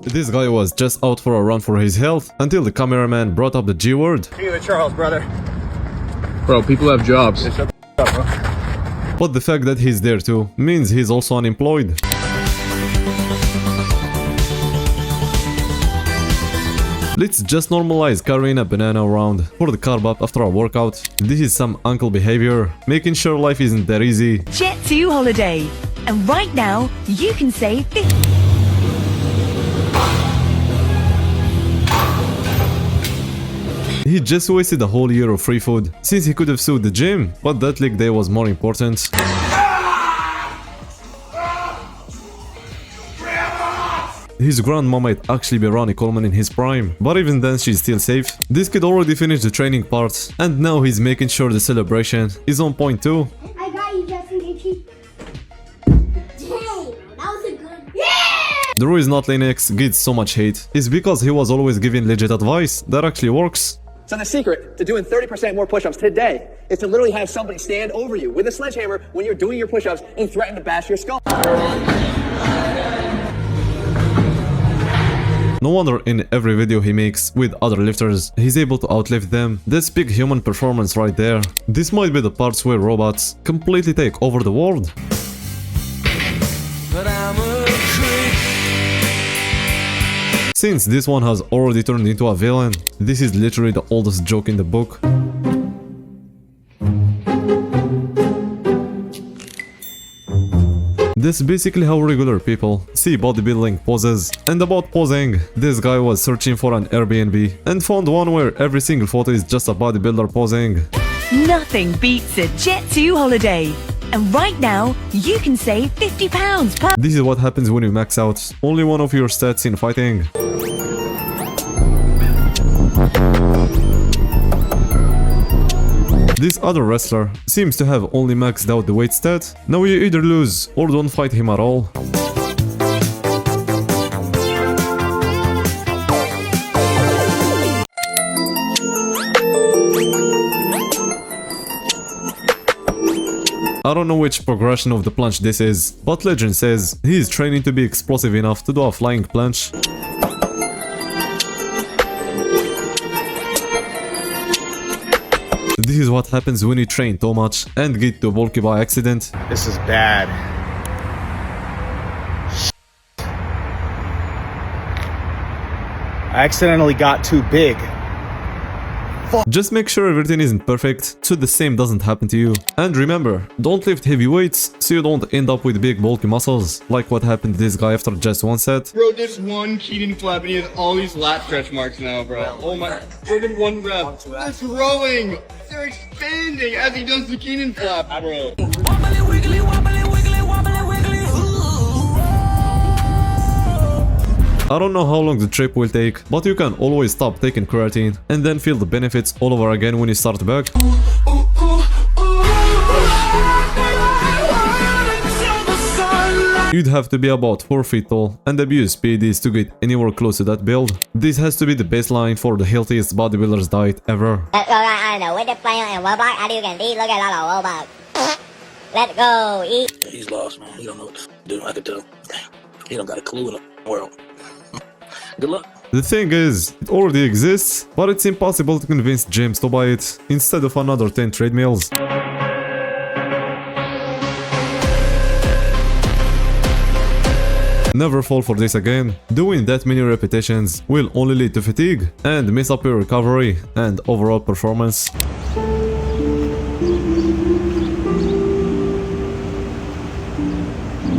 This guy was just out for a run for his health until the cameraman brought up the G word. See you at Charles, brother. Bro, people have jobs. Yeah, shut the up, bro. But the fact that he's there too means he's also unemployed. Let's just normalize carrying a banana around for the carb up after a workout. This is some uncle behavior, making sure life isn't that easy. Jet 2 holiday. And right now, you can save 50. He just wasted a whole year of free food, since he could have sued the gym, but that leg day was more important. His grandma might actually be Ronnie Coleman in his prime, but even then she's still safe. This kid already finished the training part, and now he's making sure the celebration is on point too. I got you, Justin Gaethje. Dang, that was a good. Yeah! The reason not Linux gets so much hate is because he was always giving legit advice that actually works. So the secret to doing 30% more push-ups today is to literally have somebody stand over you with a sledgehammer when you're doing your push-ups and threaten to bash your skull. No wonder in every video he makes with other lifters, he's able to outlift them. That's big human performance right there. This might be the parts where robots completely take over the world. But I'm a creep. Since this one has already turned into a villain, this is literally the oldest joke in the book. That's basically how regular people see bodybuilding poses. And about posing, this guy was searching for an Airbnb and found one where every single photo is just a bodybuilder posing. Nothing beats a Jet 2 holiday. And right now, you can save £50 per... This is what happens when you max out only one of your stats in fighting. This other wrestler seems to have only maxed out the weight stat. Now you either lose or don't fight him at all. I don't know which progression of the planche this is, but legend says he is training to be explosive enough to do a flying planche. This is what happens when you train too much and get too bulky by accident. This is bad. I accidentally got too big. Just make sure everything isn't perfect so the same doesn't happen to you. And remember, don't lift heavy weights so you don't end up with big bulky muscles, like what happened to this guy after just one set. Bro did one Keaton flap and he has all these lat stretch marks now, bro. Oh my, bro did one rep. That's growing. They're expanding as he does the Keaton flap, bro. Wobbly wiggly, wobbly wiggly, wobbly wiggly. I don't know how long the trip will take, but you can always stop taking creatine and then feel the benefits all over again when you start back. You'd have to be about 4 feet tall and abuse PEDs to get anywhere close to that build. This has to be the baseline for the healthiest bodybuilder's diet ever. Let's go right now with the plan and Roblox. How do you can eat? Look at a lot of Roblox. Let's go eat. He's lost, man. He don't know what to do. I could tell. Damn. He don't got a clue in the world. Good luck. The thing is, it already exists, but it's impossible to convince James to buy it instead of another 10 treadmills. Never fall for this again. Doing that many repetitions will only lead to fatigue and mess up your recovery and overall performance.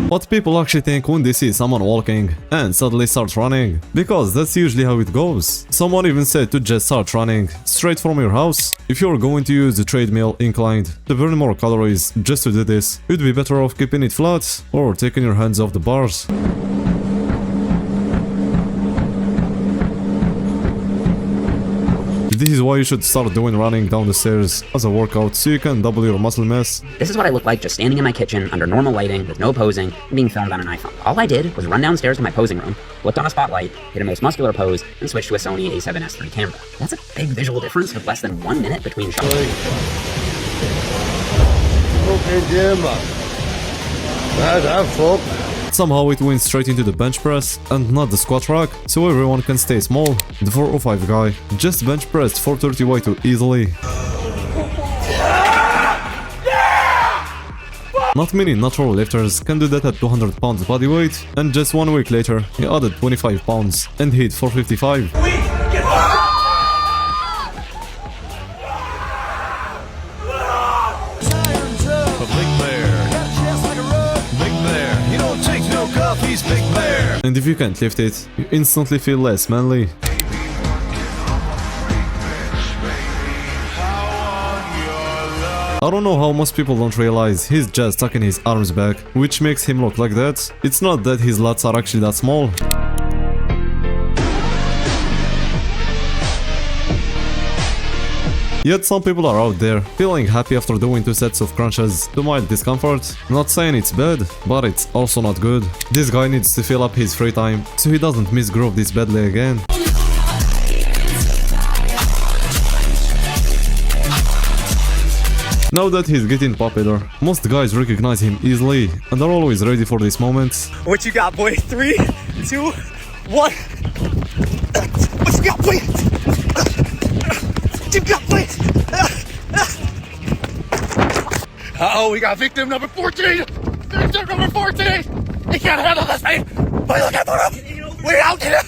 What people actually think when they see someone walking and suddenly start running, because that's usually how it goes. Someone even said to just start running straight from your house. If you're going to use the treadmill inclined to burn more calories just to do this, you'd be better off keeping it flat or taking your hands off the bars. This is why you should start doing running down the stairs as a workout so you can double your muscle mass. This is what I look like just standing in my kitchen under normal lighting with no posing and being filmed on an iPhone. All I did was run downstairs to my posing room, looked on a spotlight, hit a most muscular pose, and switched to a Sony a7S III camera. That's a big visual difference with less than 1 minute between shots. but somehow it went straight into the bench press and not the squat rack, so everyone can stay small. The 405 guy just bench pressed 430 Y2 easily. Not many natural lifters can do that at 200 pounds body weight, and just 1 week later he added 25 pounds and hit 455. And if you can't lift it, you instantly feel less manly. I don't know how most people don't realize he's just tucking his arms back, which makes him look like that. It's not that his lats are actually that small. Yet some people are out there, feeling happy after doing 2 sets of crunches to mild discomfort. Not saying it's bad, but it's also not good. This guy needs to fill up his free time, so he doesn't misgroove this badly again. Now that he's getting popular, most guys recognize him easily and are always ready for these moments. What you got, boy? 3, 2, 1. What you got, boy? What you got, boy? Uh-oh, we got victim number 14! Victim number 14! He can't handle this, mate! But look at him! We're out here!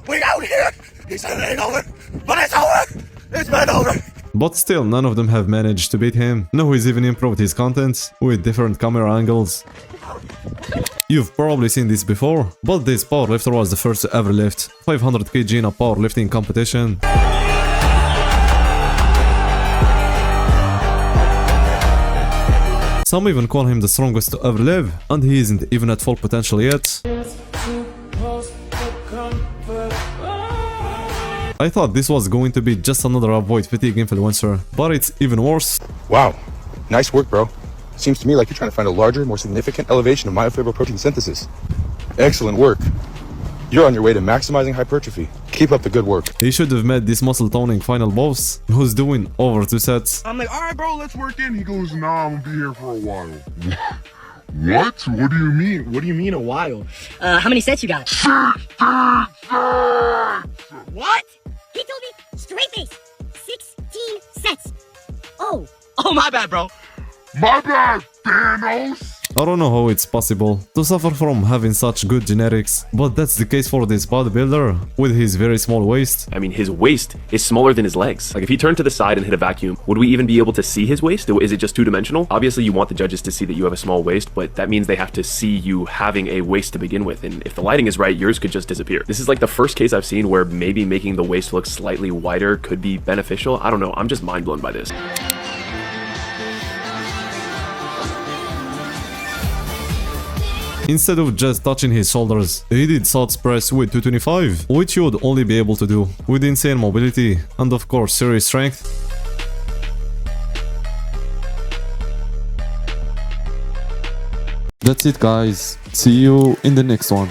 We're out here! He said it ain't over, but it's over! It's been over! But still, none of them have managed to beat him. Now he's even improved his content with different camera angles. You've probably seen this before, but this powerlifter was the first to ever lift 500 kg in a powerlifting competition. Some even call him the strongest to ever live, and he isn't even at full potential yet. I thought this was going to be just another avoid fatigue influencer, but it's even worse. Wow, nice work, bro. Seems to me like you're trying to find a larger, more significant elevation of myofibril protein synthesis. Excellent work. You're on your way to maximizing hypertrophy. Keep up the good work. He should have met this muscle toning final boss, who's doing over 2 sets. I'm like, alright bro, let's work in. He goes, nah, I'm gonna be here for a while. What? What do you mean? What do you mean a while? How many sets you got? What? He told me straight face. 16 sets. Oh, my bad, bro. My bad, Thanos! I don't know how it's possible to suffer from having such good genetics, but that's the case for this bodybuilder with his very small waist. I mean, his waist is smaller than his legs. Like, if he turned to the side and hit a vacuum, would we even be able to see his waist? Is it just two-dimensional? Obviously, you want the judges to see that you have a small waist, but that means they have to see you having a waist to begin with, and if the lighting is right, yours could just disappear. This is like the first case I've seen where maybe making the waist look slightly wider could be beneficial. I don't know, I'm just mind blown by this. Instead of just touching his shoulders, he did squat press with 225, which you would only be able to do with insane mobility and of course serious strength. That's it guys, see you in the next one.